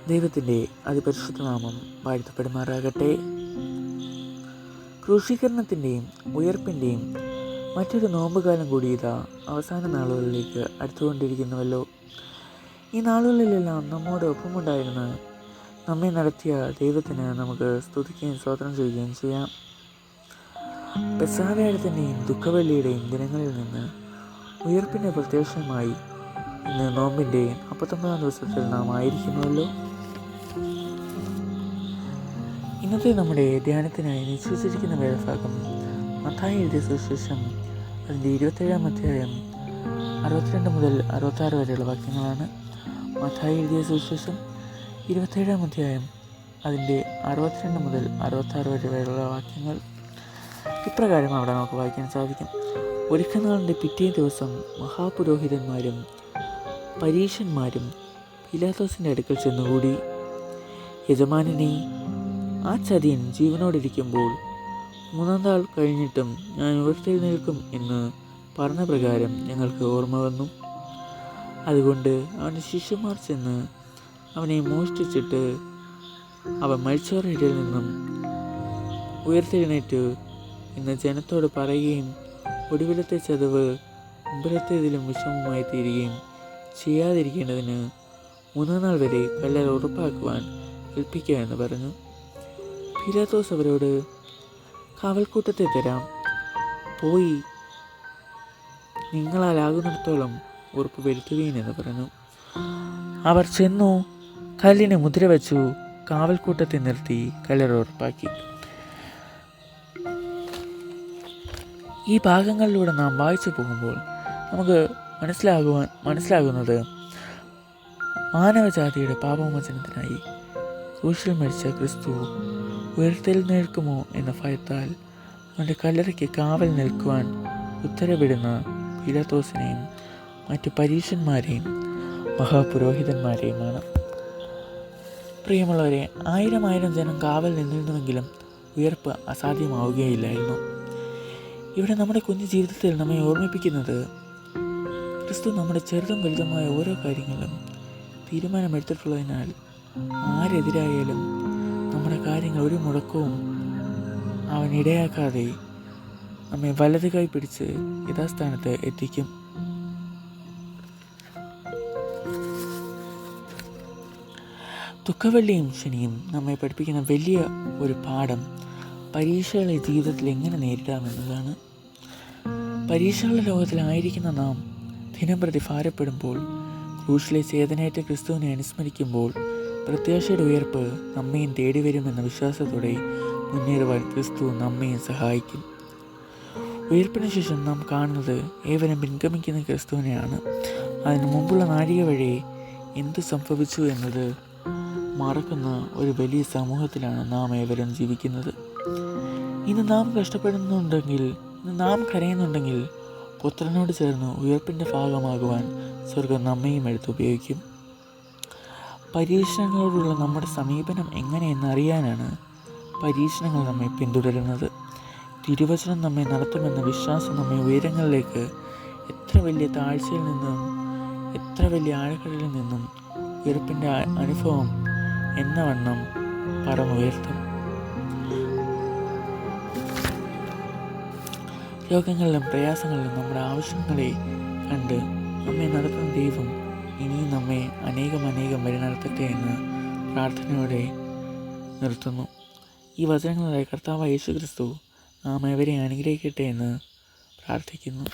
ദൈവത്തിൻ്റെ അതിപരിശുദ്ധ നാമം വാഴ്ത്തപ്പെടുമാറാകട്ടെ. ക്രൂശീകരണത്തിൻ്റെയും ഉയർപ്പിൻ്റെയും മറ്റൊരു നോമ്പുകാലം കൂടി ഇതാ അവസാന നാളുകളിലേക്ക് അടുത്തുകൊണ്ടിരിക്കുന്നുവല്ലോ. ഈ നാളുകളിലെല്ലാം നമ്മോട് ഒപ്പമുണ്ടായിരുന്ന് നമ്മെ നടത്തിയ ദൈവത്തിന് നമുക്ക് സ്തുതിക്കുകയും സ്തോത്രം ചെയ്യുകയും ചെയ്യാം. പെസഹാവ്യാഴത്തിൻ്റെയും ദുഃഖവെള്ളിയുടെയും ദിനങ്ങളിൽ നിന്ന് ഉയർപ്പിൻ്റെ പ്രത്യാശയുമായി ഇന്ന് നോമ്പിൻ്റെ 49-ാം ദിവസത്തിൽ നാം ആയിരിക്കുന്നുവല്ലോ. ഇന്നത്തെ നമ്മുടെ ധ്യാനത്തിനായി നിശ്ചയിച്ചിരിക്കുന്ന വേദഭാഗം മത്തായി എഴുതിയ സുവിശേഷം അതിൻ്റെ 27-ാം അധ്യായം 62 മുതൽ 66 വരെയുള്ള വാക്യങ്ങളാണ്. മത്തായി എഴുതിയ സുവിശേഷം 27-ാം അധ്യായം അതിൻ്റെ 62 മുതൽ 66 വരെയുള്ള വാക്യങ്ങൾ ഇപ്രകാരം അവിടെ നമുക്ക് വായിക്കാൻ സാധിക്കും. ഒരുക്കനാളിൻ്റെ പിറ്റേ ദിവസം മഹാപുരോഹിതന്മാരും പരീശന്മാരും പീലാത്തോസിൻ്റെ അടുക്കൽ ചെന്നുകൂടി. യജമാനനെ, ആ ചതിയൻ ജീവനോടിരിക്കുമ്പോൾ 3-ാം നാൾ കഴിഞ്ഞിട്ടും ഞാൻ ഉയർത്തെഴുന്നേൽക്കും എന്ന് പറഞ്ഞ പ്രകാരം ഞങ്ങൾക്ക് ഓർമ്മ വന്നു. അതുകൊണ്ട് അവൻ്റെ ശിഷ്യന്മാർ ചെന്ന് അവനെ മോഷ്ടിച്ചിട്ട് അവൻ മരിച്ചവരുടെ ഇടയിൽ നിന്നും ഉയർത്തെഴുന്നേറ്റ് എന്ന് ജനത്തോട് പറയുകയും ഒടുവിലത്തെ ചതവ് മുമ്പിലത്തേതിലും വിഷമമായി തീരുകയും ചെയ്യാതിരിക്കേണ്ടതിന് 3-ാം നാൾ വരെ കല്ലറ ഉറപ്പാക്കുവാൻ ഏൽപ്പിക്കുക എന്ന് പറഞ്ഞു. പീലാത്തോസ് അവരോട്, കാവൽക്കൂട്ടത്തെ തരാം, പോയി നിങ്ങളാലാകുന്നിടത്തോളം ഉറപ്പ് വരുത്തുകയും എന്ന് പറഞ്ഞു. അവർ ചെന്നു കല്ലിന് മുദ്ര വച്ചു കാവൽക്കൂട്ടത്തെ നിർത്തി കല്ലറ ഉറപ്പാക്കി. ഈ ഭാഗങ്ങളിലൂടെ നാം വായിച്ചു പോകുമ്പോൾ നമുക്ക് മനസ്സിലാകുന്നത് മാനവജാതിയുടെ പാപമോചനത്തിനായി ക്രൂശിൽ മരിച്ച ക്രിസ്തു ഉയർത്തെഴുന്നേൽക്കുമോ എന്ന ഭയത്താൽ അവൻ്റെ കല്ലറയ്ക്ക് കാവൽ നിൽക്കുവാൻ ഉത്തരവിടുന്ന പീലാത്തോസിനെയും മറ്റു പരീശന്മാരെയും മഹാപുരോഹിതന്മാരെയുമാണ്. പ്രിയമുള്ളവരെ, 1000 ജനം കാവൽ നിന്നിരുന്നുവെങ്കിലും ഉയർപ്പ് അസാധ്യമാവുകയില്ലായിരുന്നു. ഇവിടെ നമ്മുടെ കുഞ്ഞു ജീവിതത്തിൽ നമ്മെ ഓർമ്മിപ്പിക്കുന്നത് ക്രിസ്തു നമ്മുടെ ചെറുതും വലുതുമായ ഓരോ കാര്യങ്ങളും തീരുമാനമെടുത്തിട്ടുള്ളതിനാൽ ആരെതിരായാലും നമ്മുടെ കാര്യങ്ങൾ ഒരു മുടക്കവും അവൻ ഇടയാക്കാതെ നമ്മെ വലത് കൈ പിടിച്ച് യഥാസ്ഥാനത്ത് എത്തിക്കും. ദുഃഖവെള്ളിയും ശനിയും നമ്മെ പഠിപ്പിക്കുന്ന വലിയ ഒരു പാഠം പരീക്ഷകളെ ജീവിതത്തിൽ എങ്ങനെ നേരിടാമെന്നതാണ്. പരീക്ഷകളുടെ ലോകത്തിലായിരിക്കുന്ന നാം ദിനംപ്രതി ഭാരപ്പെടുമ്പോൾ, ക്രൂശിലെ ചേതനയേറ്റ ക്രിസ്തുവിനെ അനുസ്മരിക്കുമ്പോൾ പ്രത്യാശയുടെ ഉയർപ്പ് നമ്മയും തേടി വരുമെന്ന വിശ്വാസത്തോടെ മുന്നേറുവാൻ ക്രിസ്തു നമ്മയും സഹായിക്കും. ഉയർപ്പിന് ശേഷം നാം കാണുന്നത് ഏവരും പിൻഗമിക്കുന്ന ക്രിസ്തുവിനെയാണ്. അതിനു മുമ്പുള്ള നാഴിക വഴി എന്തു സംഭവിച്ചു എന്നത് മറക്കുന്ന ഒരു വലിയ സമൂഹത്തിലാണ് നാം ഏവരും ജീവിക്കുന്നത്. ഇന്ന് നാം കഷ്ടപ്പെടുന്നുണ്ടെങ്കിൽ, ഇന്ന് നാം കരയുന്നുണ്ടെങ്കിൽ പുത്രനോട് ചേർന്ന് ഉയർപ്പിൻ്റെ ഭാഗമാകുവാൻ സ്വർഗം നമ്മയും എടുത്തുപയോഗിക്കും. പരീക്ഷണങ്ങളോടുള്ള നമ്മുടെ സമീപനം എങ്ങനെയെന്ന് അറിയാനാണ് പരീക്ഷണങ്ങൾ നമ്മെ പിന്തുടരുന്നത്. തിരുവചനം നമ്മെ നടത്തുമെന്ന വിശ്വാസം നമ്മെ ഉയരങ്ങളിലേക്ക് എത്ര വലിയ താഴ്ചയിൽ നിന്നും എത്ര വലിയ ആഴക്കടലിൽ നിന്നും ഉയർപ്പിൻ്റെ അനുഭവം എന്ന വണ്ണം പറന്നുയർത്തും. രോഗങ്ങളിലും പ്രയാസങ്ങളിലും നമ്മുടെ ആവശ്യങ്ങളെ കണ്ട് നമ്മെ നടത്തുന്ന ദൈവം ഇനിയും നമ്മെ അനേകം വഴി നടത്തട്ടെ എന്ന് പ്രാർത്ഥനയോടെ നിർത്തുന്നു. ഈ വചനങ്ങളായ കർത്താവായ യേശു ക്രിസ്തു നാം ഏവരെയും അനുഗ്രഹിക്കട്ടെ എന്ന് പ്രാർത്ഥിക്കുന്നു.